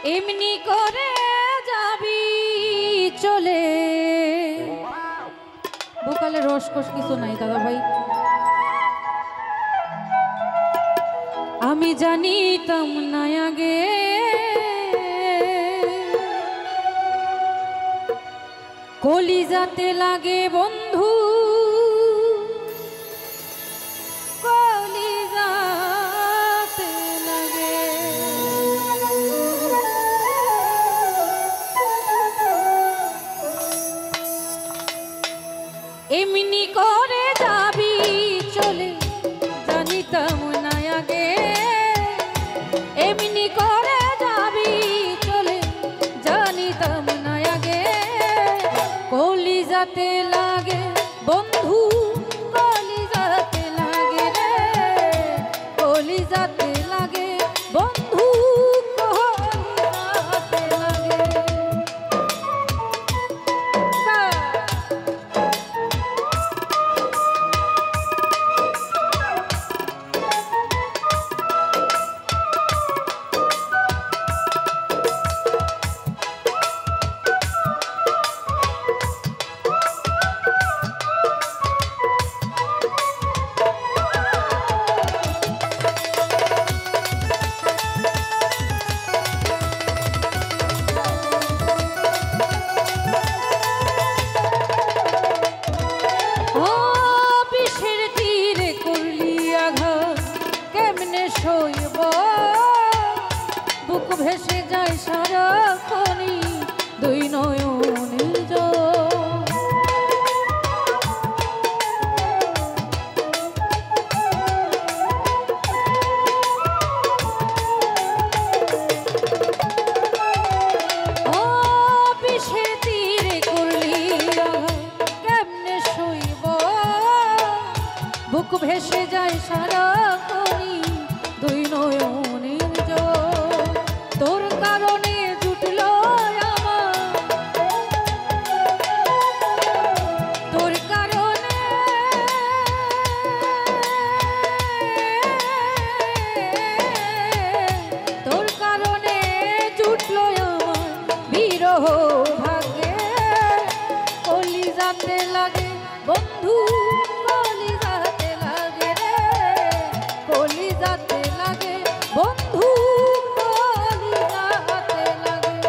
এমনি করে যাবি চলে। বোকালে রসকস কিছু নাই দাদা ভাই। আমি জানিতাম না আগে কলিজাতে লাগে বন্ধু, কলিজাতে লাগে। এমনি করে যাবি চলে, জানিতাম না আগে এমনি করে যাবি চলে, জানিতাম না আগে কলিজাতে লাগে বন্ধু, কলিজাতে লাগে রে, কলিজাতে লাগে বন্ধু, কলিজাতে লাগে। বুক ভেসে যায় সারাক্ষণই দুই নয়নের জল। ও বিষের তীরে করলি কেমনে শৈব, বুক ভেসে যায় সারাক্ষণই দুই নয়নের জল। তোর কারণে জুটলো আমার, তোর কারণে তোর কারণে জুটলো আমার বিরহ ভাগ্যে। কলিজাতে লাগে বন্ধু, কলিজাতে লাগে রে, কলিজাতে লাগে বন্ধু, কলিজাতে লাগে।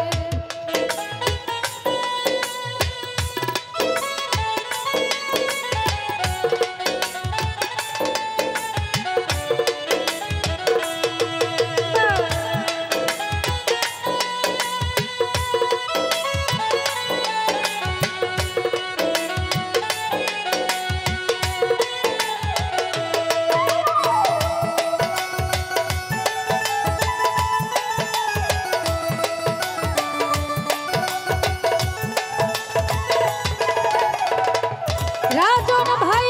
রাজন ভাই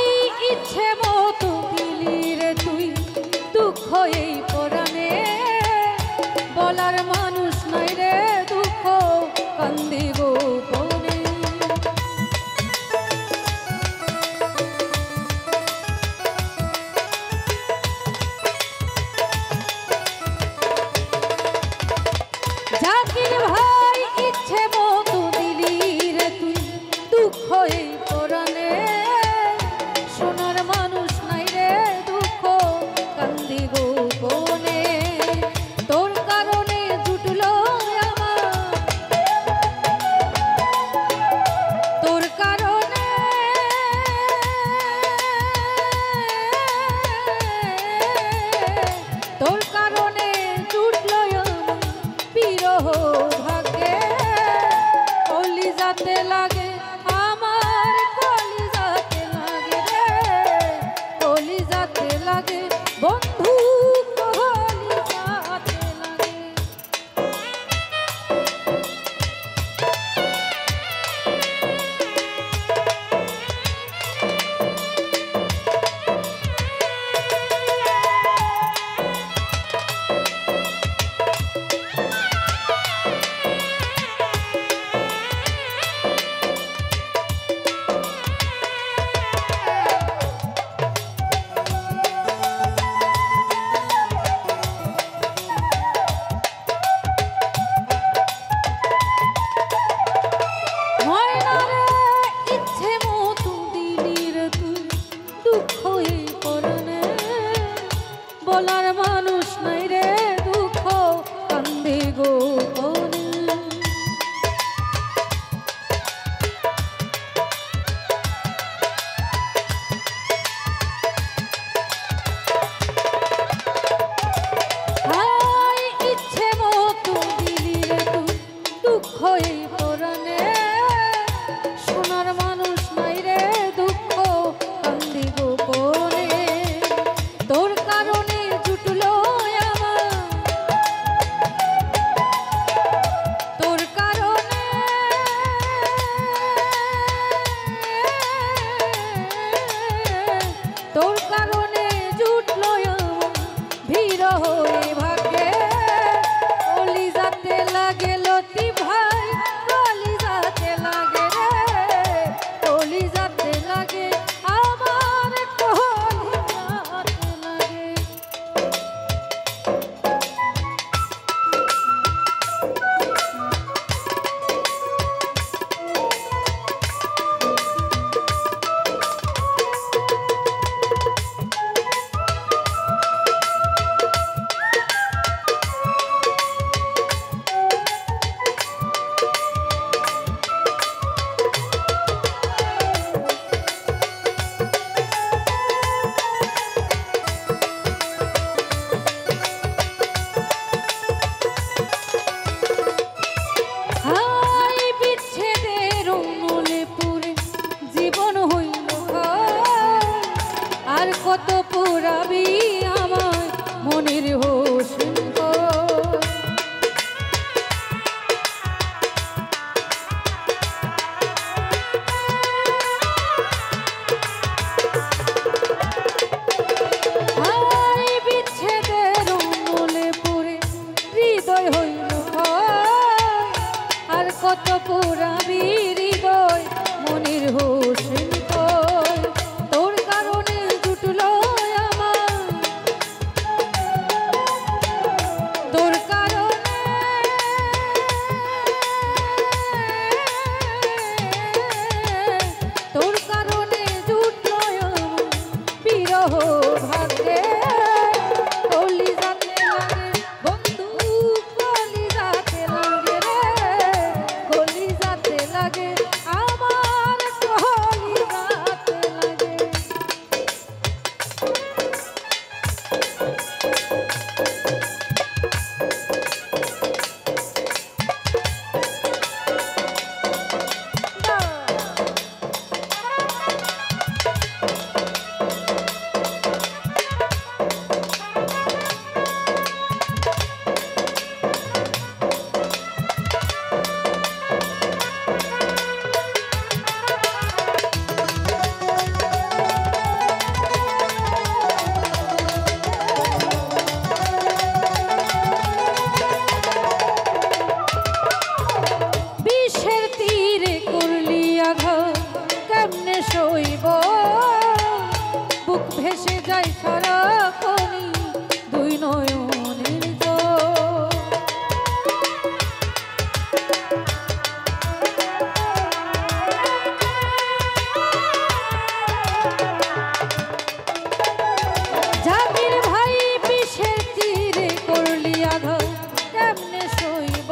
ইচ্ছে মতো দিলি রে তুই দুঃখ এই পরাণে, বলার মানুষ নাই রে দুঃখ কান্দি গোপনে। জাকির ভাই ইচ্ছে মতো দিলি রে তুই দুঃখ এই পরাণে, সোনার মানুষ নাই রে দুঃখ কান্দি গোপনে। তোর কারণে কত পুরাবি হৃদয় মনির হোসেন কই তোর কারণে জুটলো আমার তোর কারণে তোর কারণে জুটলো আমার বিরহ ভাগ্যে কলিজাতে লাগে বন্ধু কলিজাতে লাগে রে কলিজাতে লাগে আমার কলিজাতে লাগে সইব বুক ভেসে যায় সারাক্ষণই দুই নয়নের জল জামির ভাই বিষের তীরে করলি আঘাত কেমনে সইব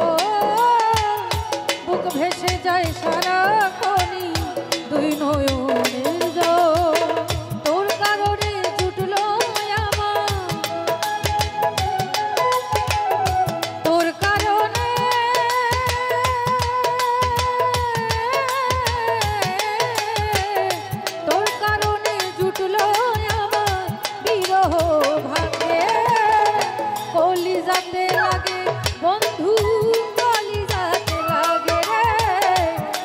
বুক ভেসে যায় সারাক্ষণই দুই নয়নের জল তোর কারণে জুটলো আমার তোর কারণে তোর কারণে জুটলো আমার বিরহ ভাগ্যে কলিজাতে লাগে বন্ধু কলিজাতে লাগে রে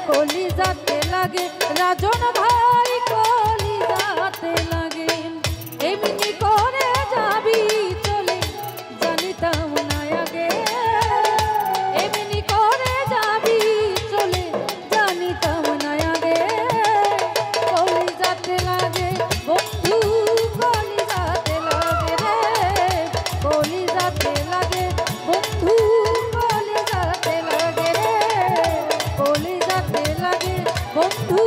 কলিজাতে লাগে রাজন ভাই কলিজাতে লাগে এমনি করে যাবি চলে জানিতাম না আগে এমনি করে যাবি চলে জানিতাম না আগে কলিজাতে লাগে বন্ধু কলিজাতে লাগে রে কলিজাতে লাগে বন্ধু কলিজাতে লাগে রে কলিজাতে লাগে বন্ধু